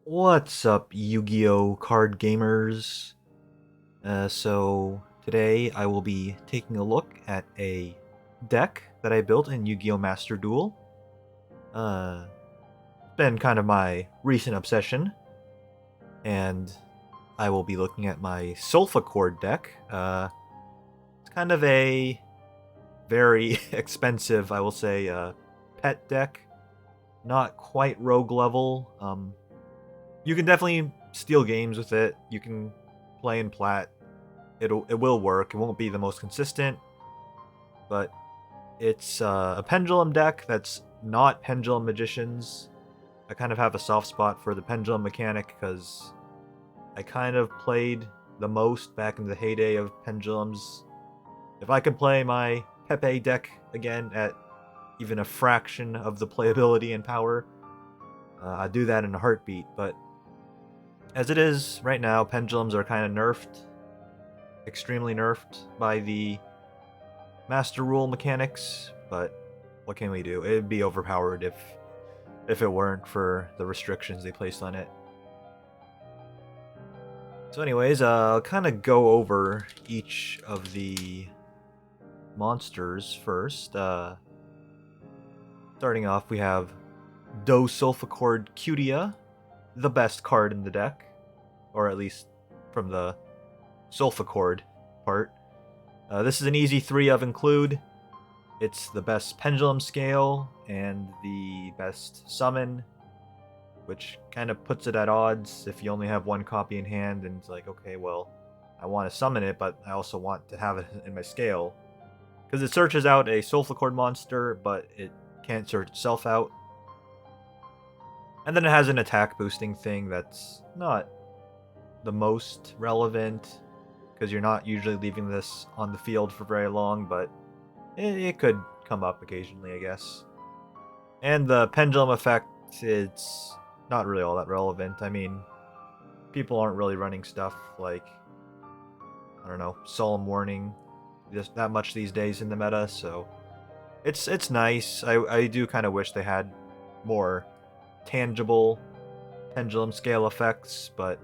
What's up, Yu-Gi-Oh card gamers? So today I will be taking a look at a deck that I built in Yu-Gi-Oh Master Duel. It's been kind of my recent obsession, and I will be looking at my Solfachord deck. It's kind of a very expensive, I will say, pet deck. Not quite rogue level. You can definitely steal games with it. You can play in plat. It will work. It won't be the most consistent, but it's a pendulum deck that's not pendulum magicians. I kind of have a soft spot for the pendulum mechanic because I kind of played the most back in the heyday of pendulums. If I could play my Pepe deck again at even a fraction of the playability and power, I'd do that in a heartbeat. But as it is right now, pendulums are kind of nerfed, extremely nerfed by the master rule mechanics, but what can we do? It'd be overpowered if it weren't for the restrictions they placed on it. So anyways, I'll kind of go over each of the monsters first. Starting off, we have DoSolfachord Cutia, the best card in the deck, or at least from the Solfachord part. This is an easy 3 of include. It's the best pendulum scale and the best summon, which kind of puts it at odds if you only have one copy in hand and it's like, okay, well, I want to summon it, but I also want to have it in my scale. Because it searches out a Solfachord monster, but it can't search itself out. And then it has an attack boosting thing that's not the most relevant, because you're not usually leaving this on the field for very long, but it could come up occasionally, I guess. And the pendulum effect, it's not really all that relevant. I mean, people aren't really running stuff like, I don't know, Solemn Warning just that much these days in the meta, so it's nice. I do kind of wish they had more tangible pendulum scale effects, but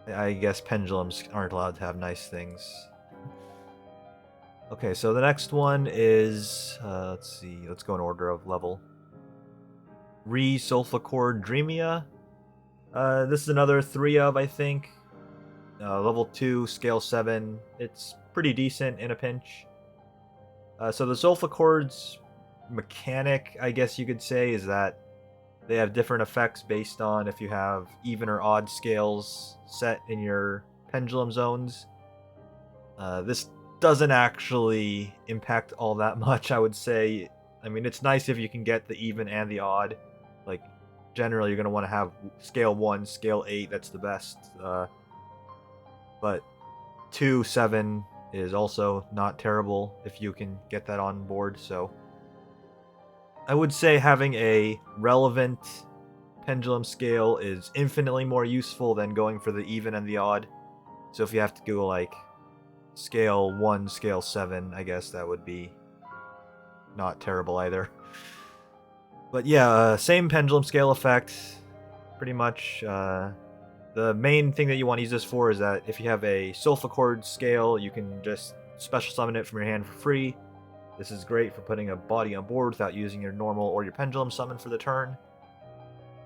I guess pendulums aren't allowed to have nice things. Okay, so the next one is, let's see, let's go in order of level. ReSolfachord Dreamia. This is another 3 of, I think. Level 2, scale 7. It's pretty decent in a pinch. So the Solfachord's mechanic, I guess you could say, is that they have different effects based on if you have even or odd scales set in your pendulum zones. This doesn't actually impact all that much, I would say. I mean, it's nice if you can get the even and the odd. Like, generally, you're going to want to have scale 1, scale 8, that's the best. But 2, 7 is also not terrible if you can get that on board, so I would say having a relevant pendulum scale is infinitely more useful than going for the even and the odd. So if you have to go like scale 1, scale 7, I guess that would be not terrible either. But yeah, same pendulum scale effect, pretty much. The main thing that you want to use this for is that if you have a Solfachord scale, you can just special summon it from your hand for free. This is great for putting a body on board without using your normal or your pendulum summon for the turn.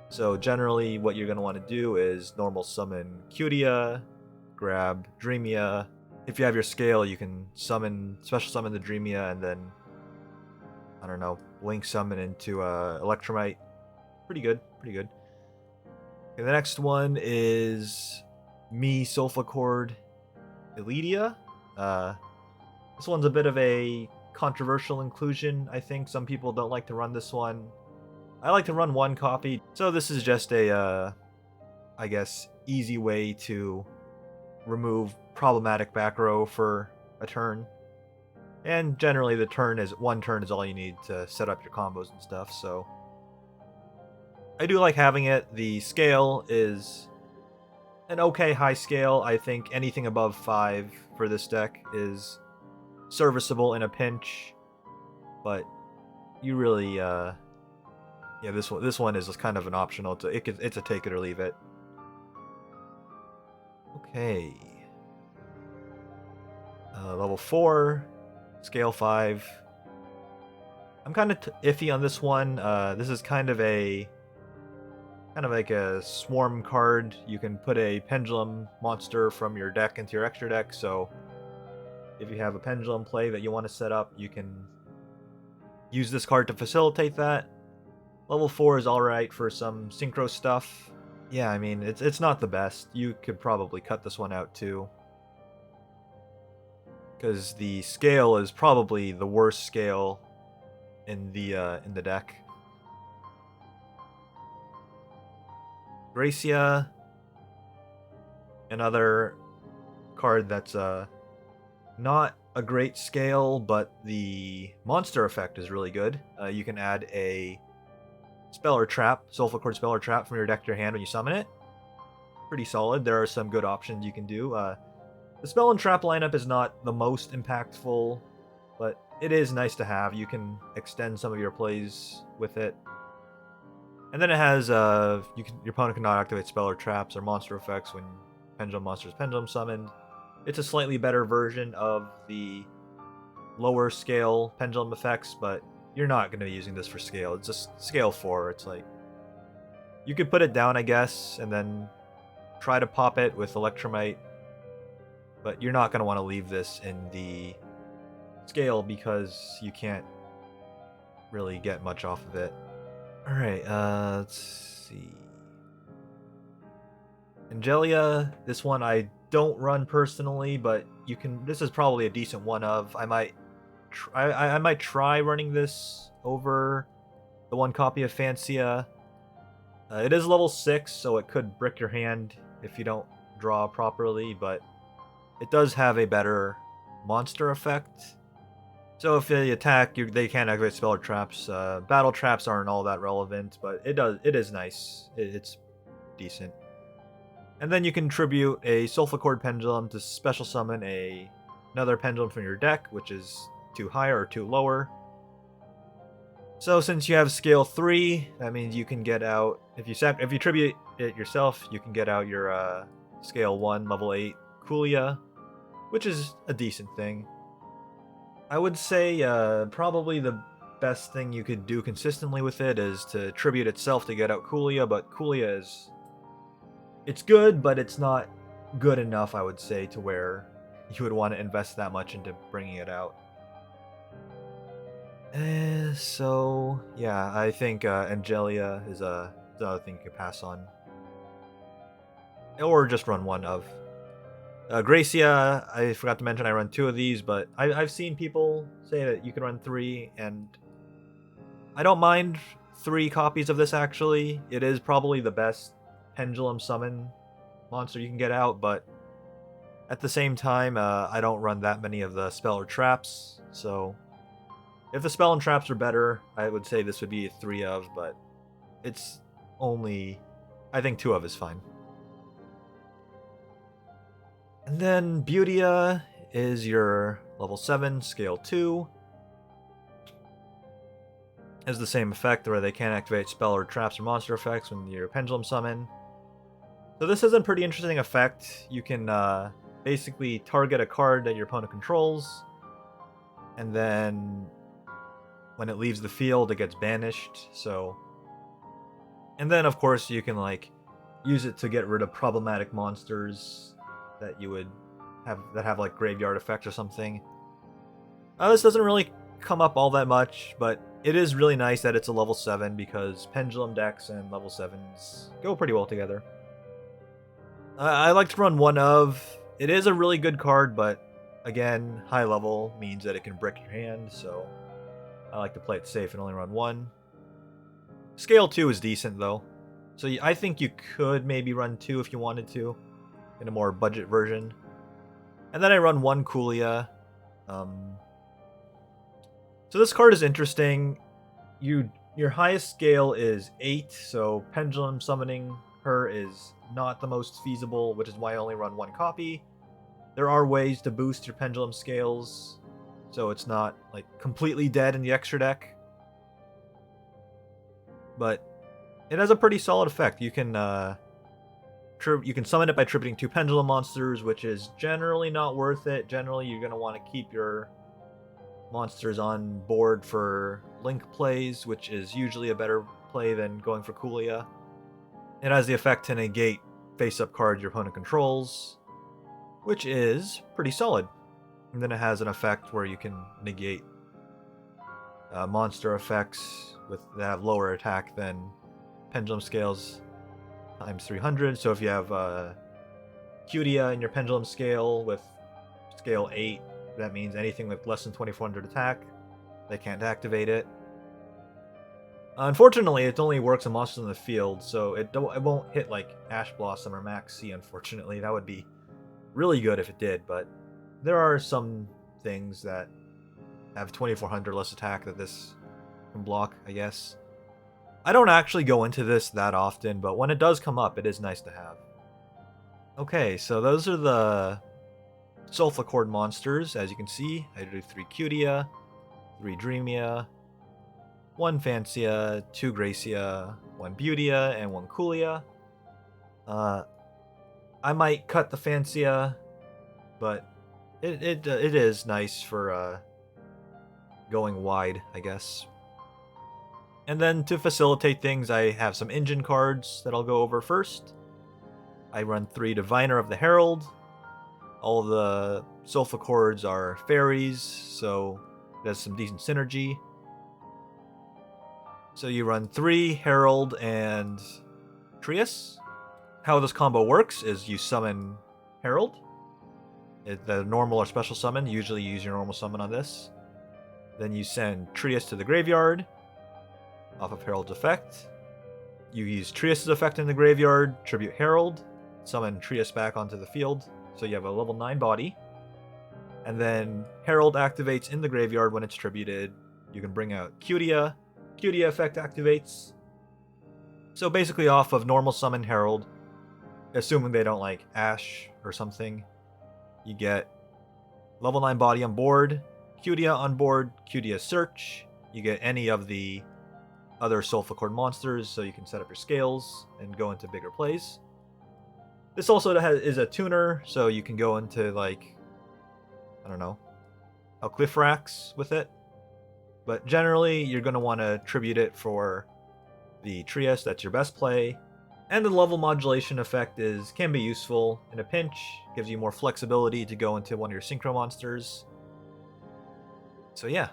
So generally what you're going to want to do is normal summon Cutia, grab Dreamia. If you have your scale, you can special summon the Dreamia and then, I don't know, link summon into Electromite. Pretty good, pretty good. Okay, the next one is MiSolfachord Eliteia. This one's a bit of a controversial inclusion, I think. Some people don't like to run this one. I like to run one copy. So this is just a, I guess, easy way to remove problematic back row for a turn. And generally one turn is all you need to set up your combos and stuff, so I do like having it. The scale is an okay high scale. I think anything above 5 for this deck is serviceable in a pinch, but you really, yeah, Yeah, this one is kind of an optional. It's a take it or leave it. Okay. Level 4, scale 5. I'm kind of iffy on this one. This is kind of like a swarm card. You can put a pendulum monster from your deck into your extra deck, so if you have a pendulum play that you want to set up, you can use this card to facilitate that. Level 4 is alright for some synchro stuff. Yeah, I mean, it's not the best. You could probably cut this one out too, because the scale is probably the worst scale in the deck. Gracia, another card that's not a great scale, but the monster effect is really good. You can add a spell or trap, SolFachord spell or trap from your deck to your hand when you summon it. Pretty solid. There are some good options you can do. The spell and trap lineup is not the most impactful, but it is nice to have. You can extend some of your plays with it. And then it has your opponent cannot activate spell or traps or monster effects when pendulum monster is pendulum summoned. It's a slightly better version of the lower scale pendulum effects, but you're not going to be using this for scale. It's just scale 4. It's like you could put it down, I guess, and then try to pop it with Electromite, but you're not going to want to leave this in the scale because you can't really get much off of it. Alright, let's see. Angelia, this one I don't run personally, but you can. This is probably a decent one of. I might try running this over the one copy of Fancia. It is level 6, so it could brick your hand if you don't draw properly, but it does have a better monster effect. So if they attack, they can't activate spell or traps. Battle traps aren't all that relevant, but it is nice. It's decent. And then you can tribute a Solfachord Pendulum to special summon another pendulum from your deck, which is 2 higher or 2 lower. So since you have scale 3, that means you can get out, if you tribute it yourself, you can get out your scale 1 level 8 Coolia, which is a decent thing. I would say probably the best thing you could do consistently with it is to tribute itself to get out Coolia, but Coolia is... It's good, but it's not good enough, I would say, to where you would want to invest that much into bringing it out. So, yeah, I think Angelia is another thing you could pass on. Or just run one of. Gracia, I forgot to mention I run 2 of these, but I've seen people say that you can run 3, and I don't mind 3 copies of this, actually. It is probably the best pendulum summon monster you can get out, but at the same time, I don't run that many of the spell or traps, so if the spell and traps are better, I would say this would be a 3 of, but it's only... I think 2 of is fine. And then Beautia is your level 7, scale 2. Has the same effect where they can't activate spell or traps or monster effects when you're pendulum summon. So this is a pretty interesting effect. You can basically target a card that your opponent controls, and then when it leaves the field, it gets banished. So, and then of course you can like use it to get rid of problematic monsters that you would have like graveyard effects or something. This doesn't really come up all that much, but it is really nice that it's a level 7 because pendulum decks and level 7s go pretty well together. I like to run one of. It is a really good card, but again, high level means that it can brick your hand, so I like to play it safe and only run 1. Scale 2 is decent though, so I think you could maybe run 2 if you wanted to, in a more budget version. And then I run 1 Coolia. So this card is interesting. Your highest scale is 8, so pendulum summoning her is not the most feasible, which is why I only run 1 copy. There are ways to boost your pendulum scales, so it's not like completely dead in the extra deck. but it has a pretty solid effect. You can summon it by tributing 2 pendulum monsters, which is generally not worth it. Generally, you're going to want to keep your monsters on board for link plays, which is usually a better play than going for Coolia. It has the effect to negate face-up cards your opponent controls, which is pretty solid. And then it has an effect where you can negate monster effects that have lower attack than pendulum scales times 300. So if you have Cutia in your pendulum scale with scale 8, that means anything with less than 2400 attack, they can't activate it. Unfortunately, it only works on monsters in the field, so it won't hit like Ash Blossom or Maxx, unfortunately. That would be really good if it did, but there are some things that have 2400 less attack that this can block, I guess. I don't actually go into this that often, but when it does come up, it is nice to have. Okay, so those are the Solfachord monsters. As you can see, I do 3 Cutia, 3 Dreamia, 1 Fancia, 2 Gracia, 1 Beautia, and 1 Coolia. I might cut the Fancia, but it is nice for going wide, I guess. And then to facilitate things, I have some engine cards that I'll go over first. I run 3 Diviner of the Herald. All the Solfachords are fairies, so there's some decent synergy. So you run 3 Herald and Trias. How this combo works is you summon Herald. The normal or special summon, usually you use your normal summon on this. Then you send Trias to the graveyard off of Herald's effect. You use Trias' effect in the graveyard, tribute Herald, summon Trias back onto the field, so you have a level 9 body. And then Herald activates in the graveyard when it's tributed. You can bring out Cutia. Cutia effect activates. So basically off of normal summon Herald, assuming they don't like Ash or something, you get level 9 body on board, Cutia on board, Cutia search. You get any of the other Solfachord monsters, so you can set up your scales and go into bigger plays. This also is a tuner, so you can go into, like, I don't know, Cliff Racks with it. But generally, you're going to want to tribute it for the Trias. That's your best play. And the level modulation effect can be useful in a pinch. Gives you more flexibility to go into one of your Synchro monsters. So yeah,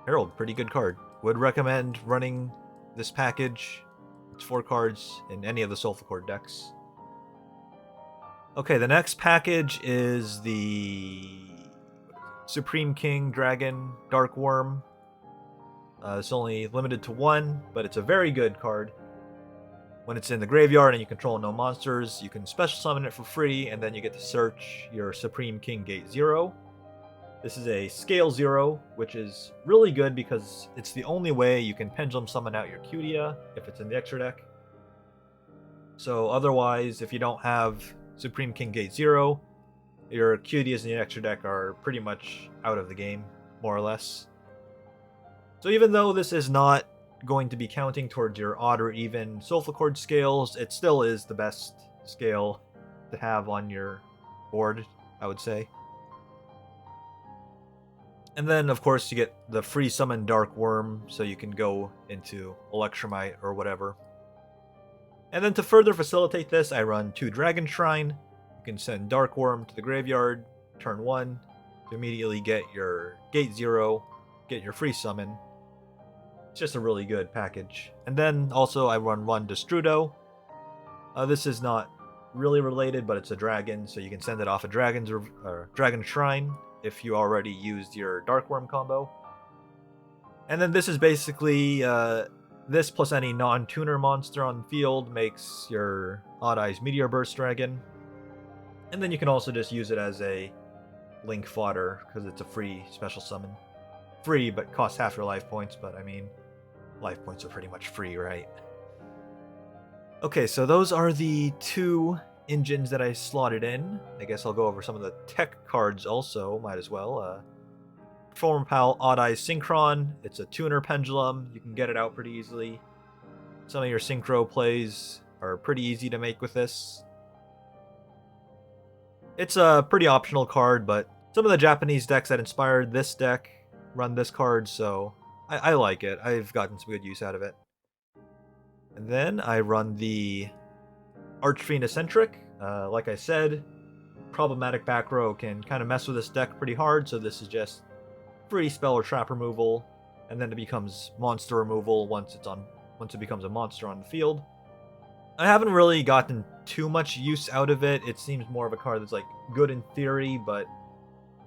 Herald, pretty good card. Would recommend running this package. It's 4 cards in any of the Solfachord decks. Okay, the next package is the Supreme King Dragon Darkwurm. It's only limited to 1, but it's a very good card. When it's in the graveyard and you control no monsters, you can special summon it for free, and then you get to search your Supreme King Gate 0. This is a scale 0, which is really good because it's the only way you can pendulum summon out your Cutia if it's in the extra deck. So otherwise, if you don't have Supreme King Gate 0, your Cutias in your extra deck are pretty much out of the game, more or less. So even though this is not going to be counting towards your odd or even Solfachord scales, it still is the best scale to have on your board, I would say. And then, of course, you get the free summon Darkwurm, so you can go into Electromite or whatever. And then to further facilitate this, I run 2 Dragon Shrine. You can send Darkwurm to the graveyard, turn 1, to immediately get your Gate 0, get your free summon. It's just a really good package. And then also I run 1 Destrudo. This is not really related, but it's a dragon, so you can send it off a Dragon Shrine if you already used your Darkwurm combo. And then this is basically this plus any non-tuner monster on the field makes your Odd Eyes Meteor Burst Dragon. And then you can also just use it as a link fodder because it's a free special summon. Free, but costs half your life points, but I mean, life points are pretty much free, right? Okay, so those are the 2 engines that I slotted in. I guess I'll go over some of the tech cards also, might as well. Performapal Odd Eyes Synchron. It's a tuner pendulum. You can get it out pretty easily. Some of your synchro plays are pretty easy to make with this. It's a pretty optional card, but some of the Japanese decks that inspired this deck run this card, so I like it. I've gotten some good use out of it. And then I run the Archfiend Eccentrick. Like I said, problematic back row can kind of mess with this deck pretty hard, so this is just free spell or trap removal, and then it becomes monster removal once it becomes a monster on the field. I haven't really gotten too much use out of it. It seems more of a card that's like good in theory, but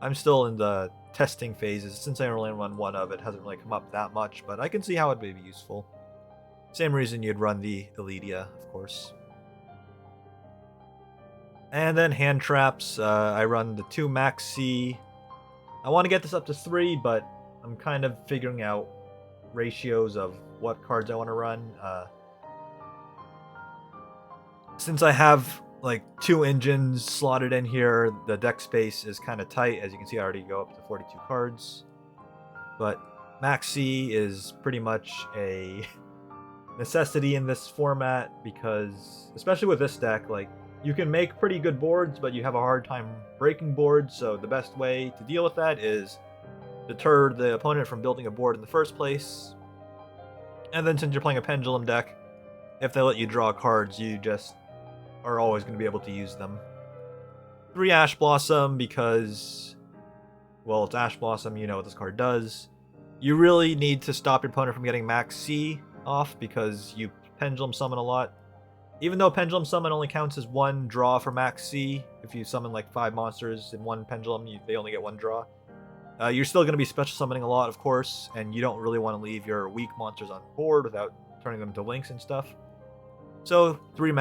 I'm still in the testing phases. Since I only run one of it, hasn't really come up that much, but I can see how it may be useful. Same reason you'd run the Eliteia, of course. And then hand traps. I run the 2 Maxx. I want to get this up to 3, but I'm kind of figuring out ratios of what cards I want to run. Since I have like 2 engines slotted in here, the deck space is kind of tight. As you can see, I already go up to 42 cards. But Maxx is pretty much a necessity in this format because, especially with this deck, like, you can make pretty good boards, but you have a hard time breaking boards, so the best way to deal with that is deter the opponent from building a board in the first place. And then since you're playing a pendulum deck, if they let you draw cards, you just are always going to be able to use them. 3 Ash Blossom because, well, it's Ash Blossom, you know what this card does. You really need to stop your opponent from getting Maxx off because you pendulum summon a lot. Even though pendulum summon only counts as 1 draw for Maxx, if you summon like 5 monsters in one pendulum, they only get 1 draw. You're still going to be special summoning a lot, of course, and you don't really want to leave your weak monsters on board without turning them into links and stuff. So 3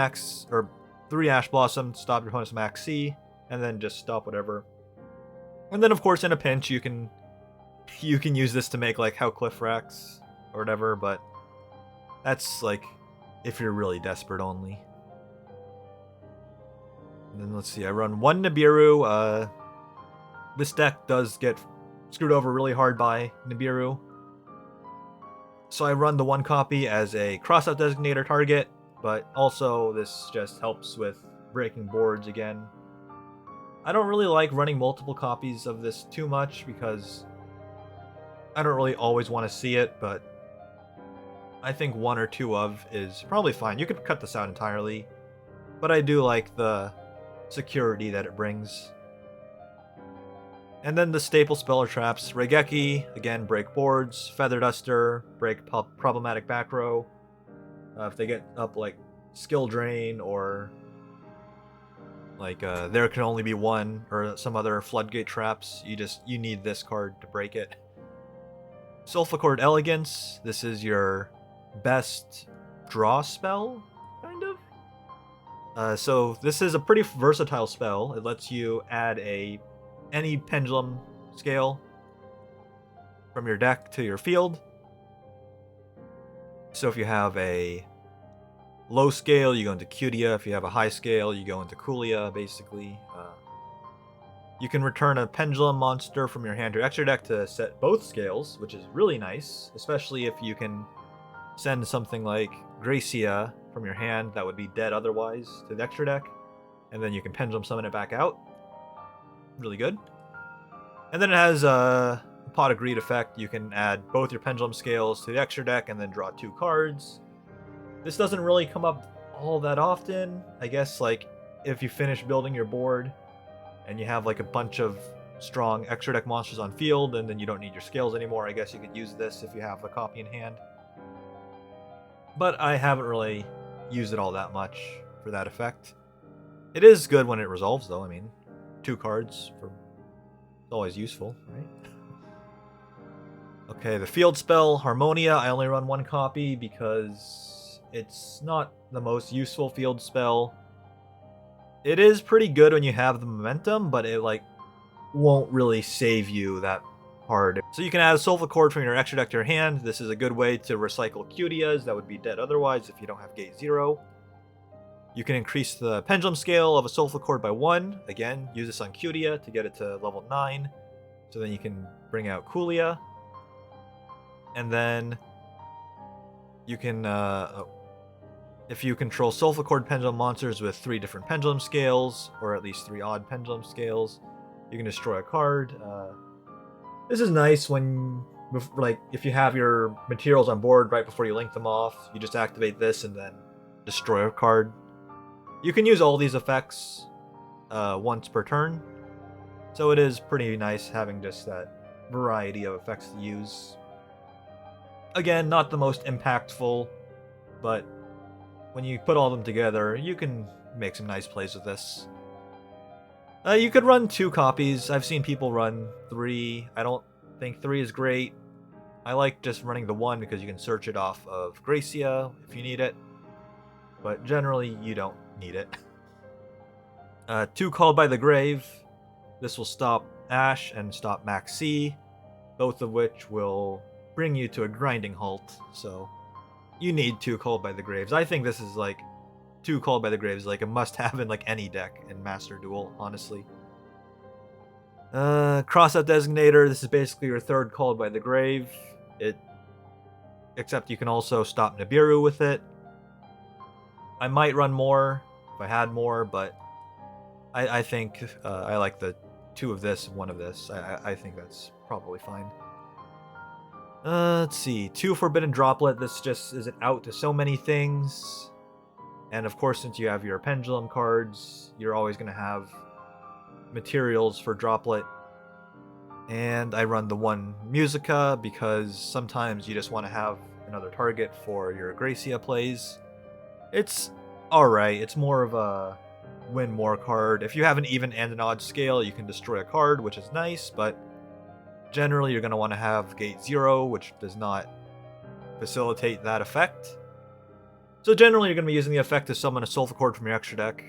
Ash Blossom, stop your opponent's Maxx, and then just stop whatever. And then, of course, in a pinch, you can use this to make like Cliff Racks or whatever, but that's like if you're really desperate only. And then let's see, I run 1 Nibiru. This deck does get screwed over really hard by Nibiru. So I run the 1 copy as a Crossout Designator target, but also this just helps with breaking boards again. I don't really like running multiple copies of this too much because I don't really always want to see it, but I think 1 or 2 of is probably fine. You could cut this out entirely, but I do like the security that it brings. And then the staple spell or traps. Raigeki, again, break boards. Feather Duster, break problematic back row. If they get up like Skill Drain or like there can only be 1 or some other floodgate traps, you need this card to break it. Solfachord Elegance, this is your best draw spell, kind of. So this is a pretty versatile spell. It lets you add any pendulum scale from your deck to your field. So if you have a low scale, you go into Cutia. If you have a high scale, you go into Coolia, basically. You can return a pendulum monster from your hand to your extra deck to set both scales, which is really nice, especially if you can send something like Gracia from your hand that would be dead otherwise to the extra deck, and then you can pendulum summon it back out. Really good. And then it has a Pot of Greed effect. You can add both your pendulum scales to the extra deck and then draw 2 cards. This doesn't really come up all that often. I guess like if you finish building your board and you have like a bunch of strong extra deck monsters on field and then you don't need your scales anymore, I guess you could use this if you have a copy in hand. But I haven't really used it all that much for that effect. It is good when it resolves, though. I mean, 2 cards it's always useful, right? Okay, the field spell, Harmonia, I only run 1 copy because it's not the most useful field spell. It is pretty good when you have the momentum, but it like won't really save you that hard. So you can add a Solfachord from your extra deck to your hand. This is a good way to recycle Cutias that would be dead otherwise if you don't have gate 0. You can increase the pendulum scale of a Solfachord by 1. Again, use this on Cutia to get it to level 9. So then you can bring out Coolia. And then you can If you control Solfachord pendulum monsters with 3 different pendulum scales, or at least 3 odd pendulum scales, you can destroy a card. This is nice when, like, if you have your materials on board right before you link them off, you just activate this and then destroy a card. You can use all these effects once per turn, so it is pretty nice having just that variety of effects to use. Again, not the most impactful, but when you put all of them together, you can make some nice plays with this. You could run 2 copies. I've seen people run 3. I don't think 3 is great. I like just running the 1 because you can search it off of Gracia if you need it. But generally, you don't need it. 2 Called by the Grave. This will stop Ash and stop Maxx, both of which will bring you to a grinding halt. So you need 2 Called by the Graves. I think this is like 2 Called by the Graves, like a must-have in like any deck in Master Duel, honestly. Crossout Designator. This is basically your 3rd Called by the Grave. Except you can also stop Nibiru with it. I might run more if I had more, but I think I like the 2 of this, 1 of this. I think that's probably fine. Let's see. 2 Forbidden Droplet. This just isn't out to so many things. And of course, since you have your pendulum cards, you're always going to have materials for Droplet. And I run the 1 Musica because sometimes you just want to have another target for your Gracia plays. It's alright. It's more of a win more card. If you have an even and an odd scale, you can destroy a card, which is nice, but generally you're going to want to have gate 0, which does not facilitate that effect. So generally you're going to be using the effect to summon a Solfachord from your extra deck,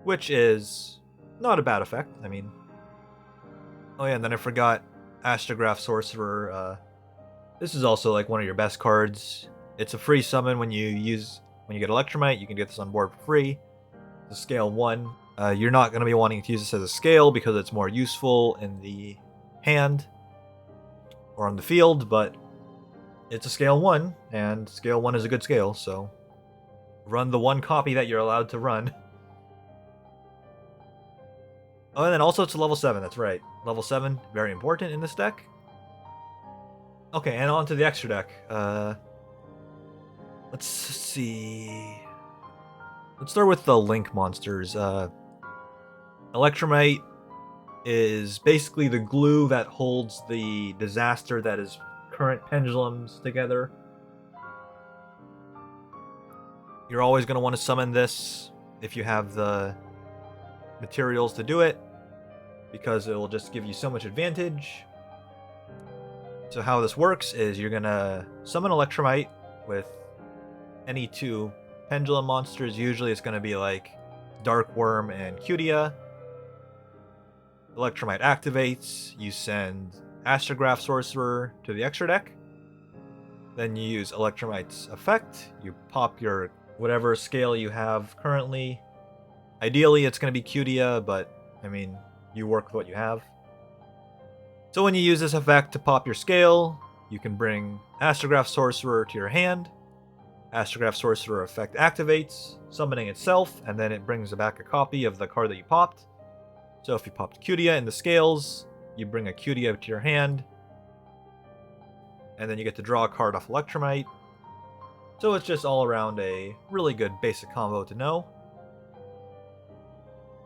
which is not a bad effect. I mean, oh yeah, and then I forgot Astrograph Sorcerer. This is also like one of your best cards. It's a free summon when you get Electromite. You can get this on board for free. It's a scale 1. You're not going to be wanting to use this as a scale because it's more useful in the hand or on the field, but it's a scale 1, and scale 1 is a good scale, so run the 1 copy that you're allowed to run. Oh, and then also it's a level 7, that's right. Level 7, very important in this deck. Okay, and on to the extra deck. Let's see. Let's start with the Link monsters. Electromite is basically the glue that holds the disaster that is current pendulums together. You're always going to want to summon this if you have the materials to do it, because it will just give you so much advantage. So how this works is you're going to summon Electromite with any 2 pendulum monsters. Usually it's going to be like Darkwurm and Cutia. Electromite activates, you send Astrograph Sorcerer to the extra deck. Then you use Electromite's effect. You pop your whatever scale you have currently. Ideally it's going to be Cutia, but I mean, you work with what you have. So when you use this effect to pop your scale, you can bring Astrograph Sorcerer to your hand. Astrograph Sorcerer effect activates, summoning itself, and then it brings back a copy of the card that you popped. So if you popped Cutia in the scales, you bring a Cutia to your hand, and then you get to draw a card off Electromite. So it's just all around a really good basic combo to know.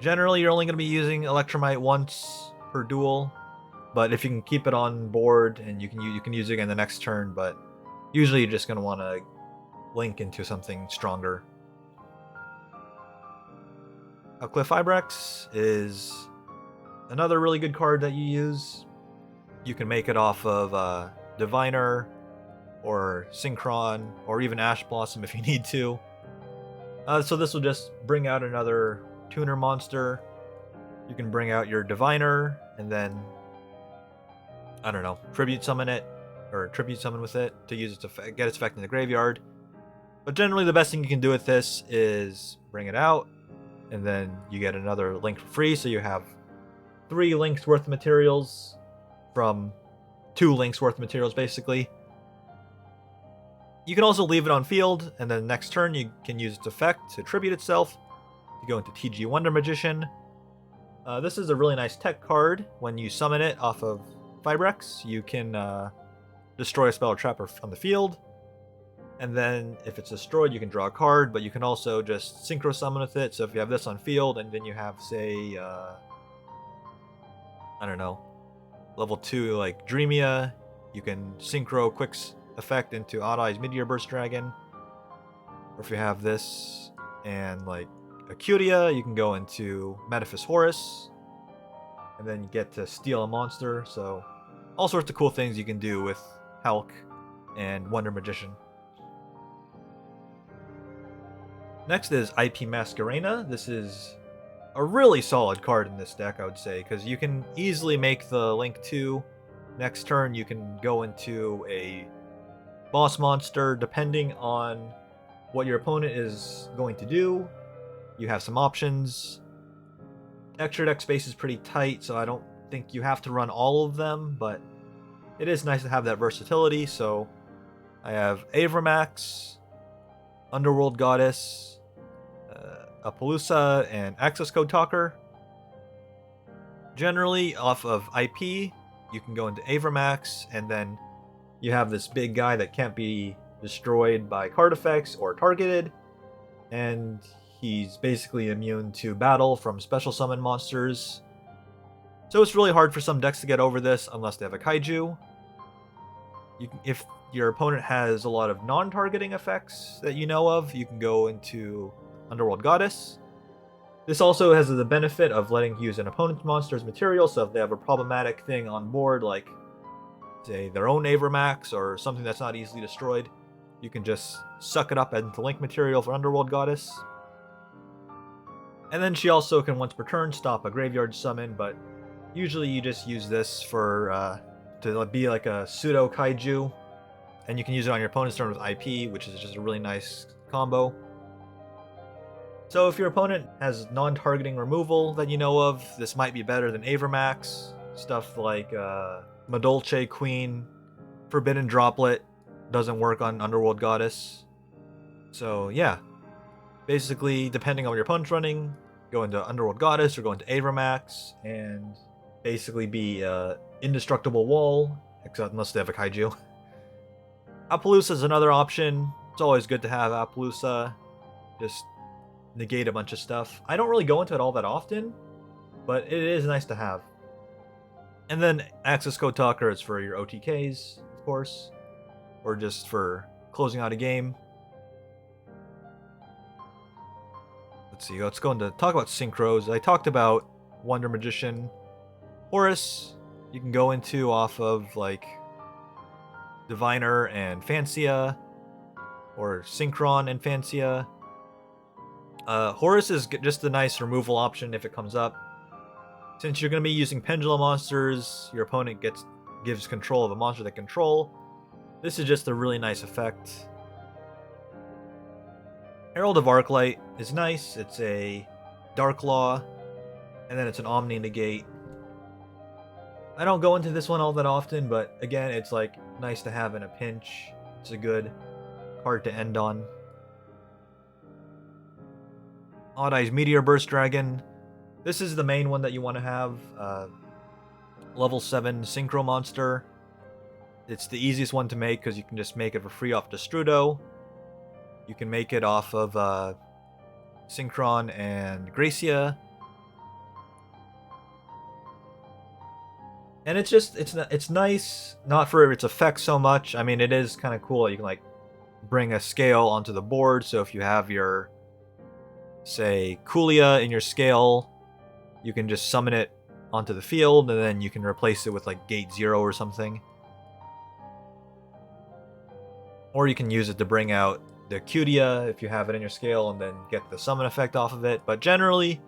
Generally, you're only going to be using Electromite once per duel, but if you can keep it on board, and you can use it again the next turn, but usually you're just going to want to link into something stronger. Cliff Ibrex is another really good card that you use. You can make it off of Diviner or Synchron or even Ash Blossom if you need to. So this will just bring out another tuner monster. You can bring out your Diviner and then, I don't know, tribute summon it or tribute summon with it to use it to get its effect in the graveyard. But generally the best thing you can do with this is bring it out, and then you get another link for free, so you have 3 links worth of materials from 2 links worth of materials, basically. You can also leave it on field, and then next turn you can use its effect to tribute itself to go into TG Wonder Magician. This is a really nice tech card. When you summon it off of Vibrex, you can destroy a spell or trap on the field. And then if it's destroyed, you can draw a card, but you can also just synchro summon with it. So if you have this on field, and then you have, say, I don't know, level 2 like Dreamia, you can synchro quick effect into Odd Eyes Meteor Burst Dragon. Or if you have this and like a Cutia, you can go into Metaphys Horus, and then you get to steal a monster. So all sorts of cool things you can do with Hulk and Wonder Magician. Next is IP Masquerena. This is a really solid card in this deck, I would say, because you can easily make the Link 2. Next turn, you can go into a boss monster. Depending on what your opponent is going to do, you have some options. Extra deck space is pretty tight, so I don't think you have to run all of them, but it is nice to have that versatility. So I have Avramax, Underworld Goddess, Appaloosa, and Access Code Talker. Generally, off of IP, you can go into Avramax, and then you have this big guy that can't be destroyed by card effects or targeted, and he's basically immune to battle from special summon monsters. So it's really hard for some decks to get over this unless they have a Kaiju. If your opponent has a lot of non-targeting effects that you know of, you can go into Underworld Goddess. This also has the benefit of letting you use an opponent's monster as material, so if they have a problematic thing on board, like, say, their own Avramax or something that's not easily destroyed, you can just suck it up into Link material for Underworld Goddess. And then she also can, once per turn, stop a graveyard summon, but usually you just use this for to be like a pseudo Kaiju, and you can use it on your opponent's turn with IP, which is just a really nice combo. So if your opponent has non-targeting removal that you know of, this might be better than Avramax. Stuff like Madolche Queen, Forbidden Droplet doesn't work on Underworld Goddess. So yeah, basically depending on what your opponent's running, go into Underworld Goddess or go into Avramax and basically be indestructible wall, except unless they have a Kaiju. Appaloosa is another option. It's always good to have Appaloosa. Just negate a bunch of stuff. I don't really go into it all that often, but it is nice to have. And then Access Code Talker is for your OTKs, of course, or just for closing out a game. Let's see, let's go into talk about synchros. I talked about Wonder Magician. Horus, you can go into off of like Diviner and Fancia, or Synchron and Fancia. Horus is just a nice removal option if it comes up. Since you're going to be using Pendulum monsters, your opponent gives control of a monster they control. This is just a really nice effect. Herald of Arclight is nice. It's a Dark Law, and then it's an Omni Negate. I don't go into this one all that often, but again, it's like nice to have in a pinch. It's a good card to end on. Odd Eyes Meteor Burst Dragon. This is the main one that you want to have. Level 7 Synchro Monster. It's the easiest one to make because you can just make it for free off Destrudo. You can make it off of Synchron and Gracia. And it's nice, not for its effects so much. I mean, it is kind of cool. You can like bring a scale onto the board. So if you have your, say, Coolia in your scale, you can just summon it onto the field, and then you can replace it with like Gate 0 or something. Or you can use it to bring out the Cutia if you have it in your scale, and then get the summon effect off of it. But generally,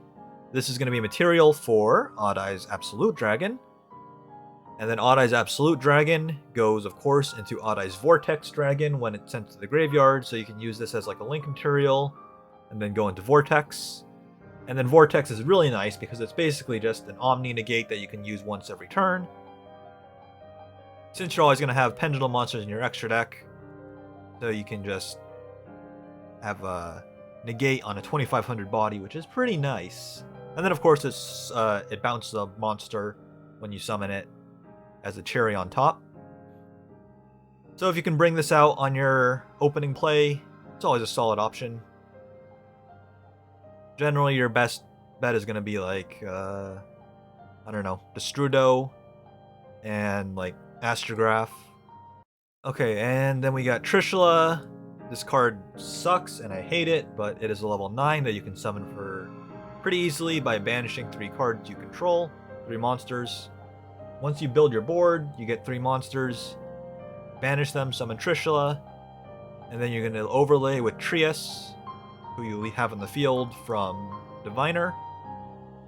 this is going to be material for Odd Eyes Absolute Dragon. And then Odd Eyes Absolute Dragon goes, of course, into Odd Eyes Vortex Dragon when it's sent to the graveyard, so you can use this as like a link material, and then go into Vortex. And then Vortex is really nice because it's basically just an Omni Negate that you can use once every turn. Since you're always going to have Pendulum monsters in your extra deck, So you can just have a negate on a 2500 body, which is pretty nice. And then of course it bounces a monster when you summon it as a cherry on top. So if you can bring this out on your opening play, it's always a solid option. Generally your best bet is going to be like, I don't know, Destrudo and like Astrograph. Okay, and then we got Trishula. This card sucks and I hate it, but it is a level 9 that you can summon for pretty easily by banishing 3 cards you control, 3 monsters. Once you build your board, you get 3 monsters, banish them, summon Trishula, and then you're going to overlay with Trias, who you have in the field from Diviner.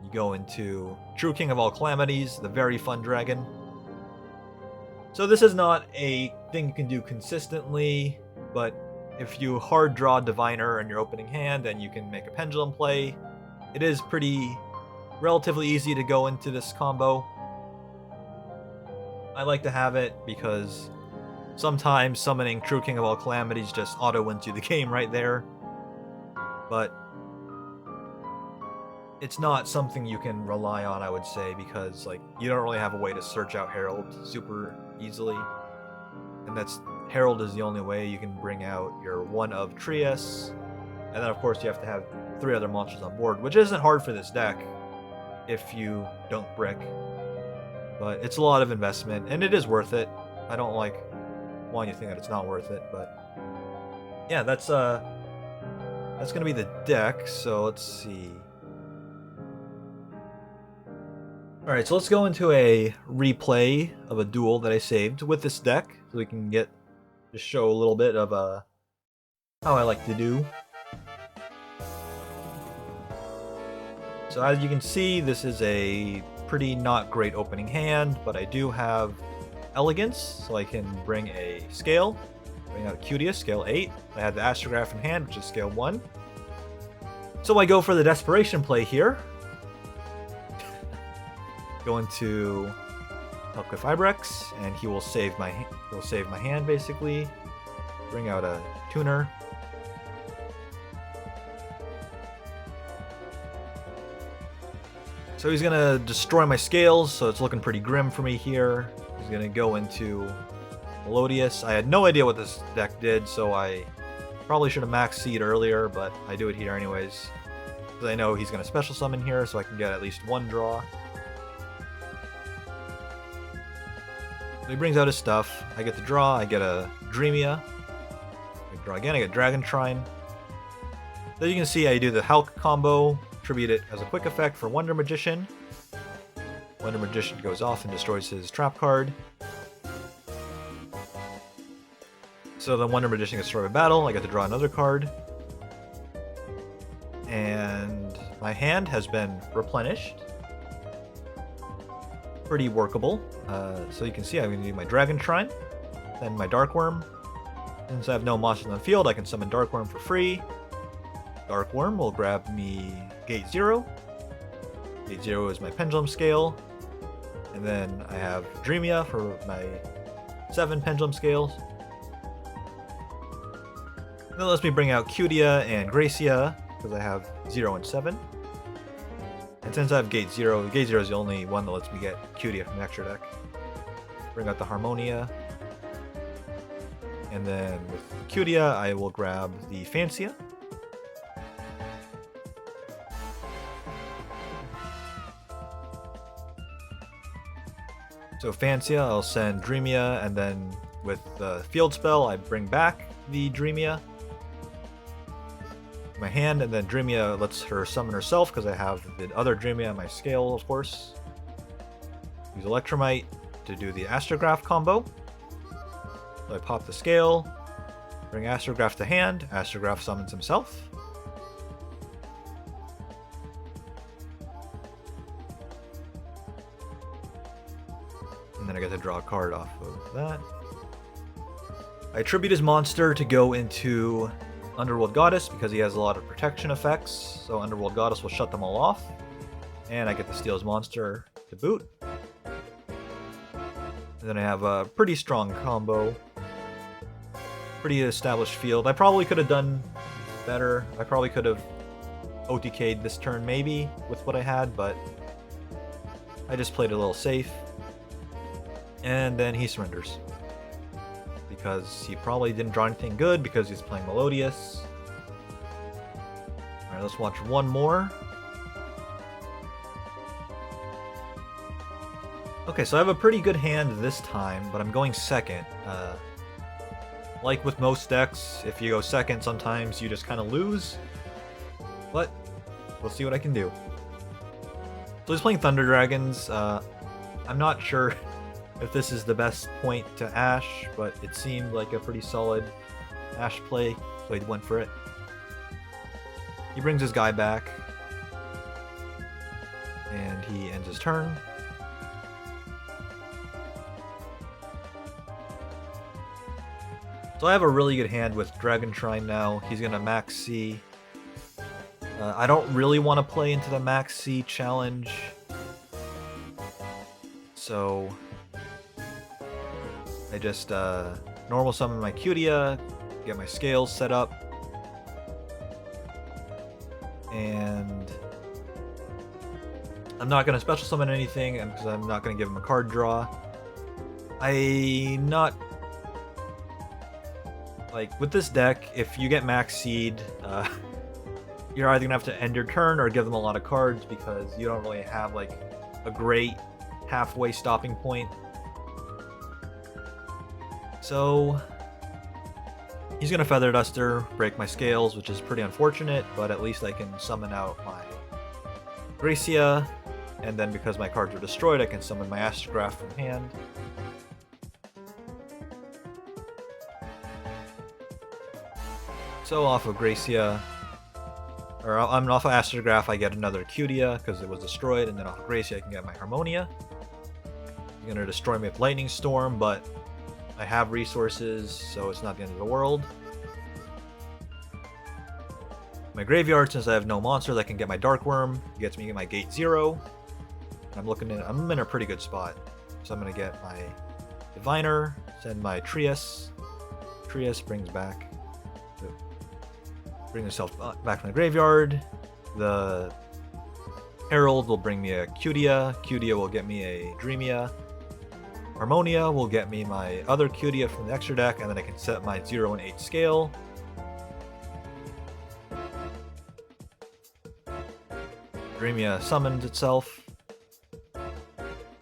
You go into True King of All Calamities, the very fun dragon. So this is not a thing you can do consistently, but if you hard draw Diviner in your opening hand, then you can make a pendulum play. It is relatively easy to go into this combo. I like to have it because sometimes summoning True King of All Calamities just auto wins you the game right there. But it's not something you can rely on, I would say, because like you don't really have a way to search out Herald super easily. And Herald is the only way you can bring out your one of Trias. And then of course you have to have 3 other monsters on board, which isn't hard for this deck if you don't brick. But it's a lot of investment, and it is worth it. I don't like wanting to think that it's not worth it, but yeah, that's gonna be the deck. So let's see. All right, so let's go into a replay of a duel that I saved with this deck, so we can just show a little bit of how I like to do. So as you can see, this is a pretty not great opening hand, but I do have Elegance, so I can bring a scale, bring out a Cutia, scale 8. I have the Astrograph in hand, which is scale 1. So I go for the Desperation play here. Go into Elka Fibrex, and he will save my hand basically. Bring out a Tuner. So he's gonna destroy my scales, so it's looking pretty grim for me here. He's gonna go into Melodious. I had no idea what this deck did, so I probably should have maxed seed earlier, but I do it here anyways. Because I know he's gonna special summon here, so I can get at least 1 draw. So he brings out his stuff. I get to draw. I get a Dreamia. I draw again. I get Dragon Shrine. So you can see I do the Hulk combo. Attribute it as a quick effect for Wonder Magician. Wonder Magician goes off and destroys his trap card. So the Wonder Magician gets destroyed by battle. I get to draw another card. And my hand has been replenished. Pretty workable. So you can see I'm going to do my Dragon Shrine, then my Darkwurm. Since I have no monsters on the field, I can summon Darkwurm for free. Darkwurm will grab me Gate 0. Gate 0 is my Pendulum Scale. And then I have Dreamia for my 7 Pendulum Scales. And that lets me bring out Cutia and Gracia, because I have 0 and 7. And since I have Gate 0 is the only one that lets me get Cutia from the extra deck. Bring out the Harmonia. And then with Cutia, I will grab the Fancia. So Fancia, I'll send Dreamia, and then with the field spell, I bring back the Dreamia. My hand, and then Dreamia lets her summon herself because I have the other Dreamia on my scale, of course. Use Electromite to do the Astrograph combo. So I pop the scale, bring Astrograph to hand, Astrograph summons himself. And then I get to draw a card off of that. I attribute his monster to go into Underworld Goddess because he has a lot of protection effects, so Underworld Goddess will shut them all off. And I get to steal his monster to boot. And then I have a pretty strong combo. pretty established field. I probably could have done better. I probably could have OTK'd this turn maybe with what I had, but I just played a little safe. And then he surrenders. Because he probably didn't draw anything good because he's playing Melodious. Alright, let's watch one more. Okay, so I have a pretty good hand this time, but I'm going second. Like with most decks, if you go second, sometimes you just kind of lose. But we'll see what I can do. So he's playing Thunder Dragons. I'm not sure if this is the best point to Ash, but it seemed like a pretty solid Ash play, so he went for it. He brings his guy back, and he ends his turn. So I have a really good hand with Dragon Shrine now. He's gonna Maxx C. I don't really want to play into the Maxx C challenge, so I just normal summon my Cutia, get my scales set up, and I'm not gonna special summon anything because I'm not gonna give him a card draw. Like, with this deck, if you get Maxx C'd, you're either gonna have to end your turn or give them a lot of cards because you don't really have, like, a great halfway stopping point. So, he's gonna Feather Duster, break my scales, which is pretty unfortunate, but at least I can summon out my Gracia, and then because my cards are destroyed, I can summon my Astrograph from hand. So off of Gracia, or off of Astrograph, I get another Cutia because it was destroyed, and then off of Gracia I can get my Harmonia. He's gonna destroy me with Lightning Storm, but I have resources, so it's not the end of the world. My graveyard, since I have no monsters, I can get my Darkwurm. It gets me my Gate 0. I'm in a pretty good spot. So I'm gonna get my Diviner, send my Trias. Trias brings myself back to my graveyard. The Herald will bring me a Cutia. Cutia will get me a Dreamia. Harmonia will get me my other Cutia from the extra deck, and then I can set my 0 and 8 scale. Dreamia summons itself.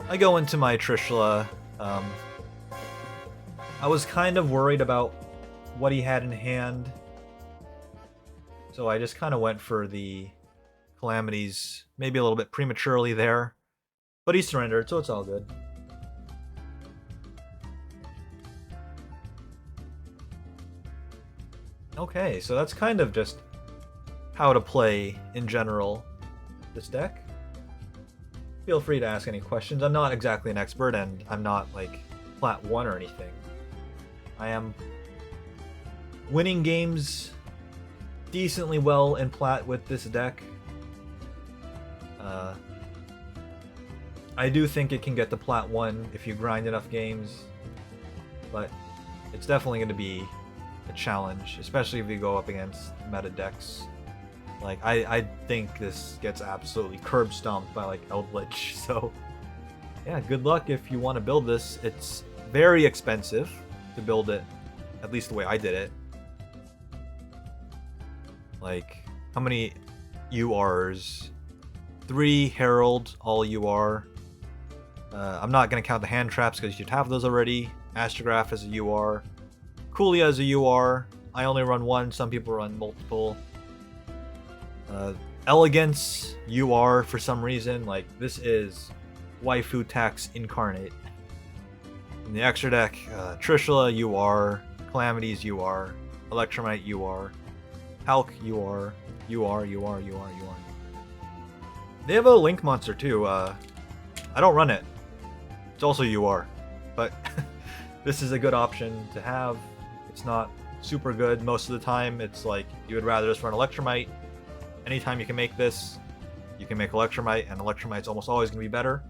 I go into my Trishula. I was kind of worried about what he had in hand, so I just kind of went for the Calamities, maybe a little bit prematurely there, but he surrendered, so it's all good. Okay, so that's kind of just how to play in general this deck. Feel free to ask any questions. I'm not exactly an expert, and I'm not like Plat 1 or anything. I am winning games decently well in Plat with this deck. I do think it can get to Plat 1 if you grind enough games, but it's definitely going to be a challenge, especially if you go up against meta decks. Like, I think this gets absolutely curb stomped by like Eldritch, so yeah, good luck if you want to build this. It's very expensive to build it, at least the way I did it. Like, how many URs? 3 Herald, all UR. I'm not going to count the hand traps because you'd have those already. Astrograph is a UR. Coolia is a UR. I only run one, some people run multiple. Elegance, UR for some reason. Like, this is waifu tax incarnate. In the extra deck, Trishula, UR. Calamities, UR. Electromite, UR. Hulk, UR. UR. They have a Link monster too. I don't run it. It's also UR. But this is a good option to have. It's not super good most of the time. It's like you would rather just run Electromite. Anytime you can make this, you can make Electromite, and Electromite's almost always going to be better.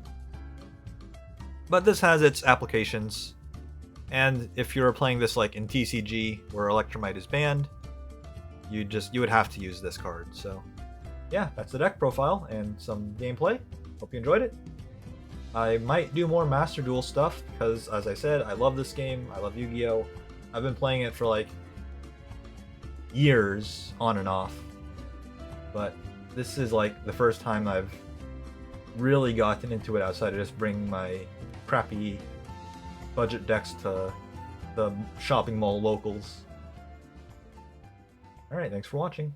But this has its applications. And if you're playing this like in TCG where Electromite is banned, you would have to use this card. So yeah, that's the deck profile and some gameplay. Hope you enjoyed it. I might do more Master Duel stuff because, as I said, I love this game. I love Yu-Gi-Oh! I've been playing it for like years on and off, but this is like the first time I've really gotten into it outside of just bringing my crappy budget decks to the shopping mall locals. Alright, thanks for watching.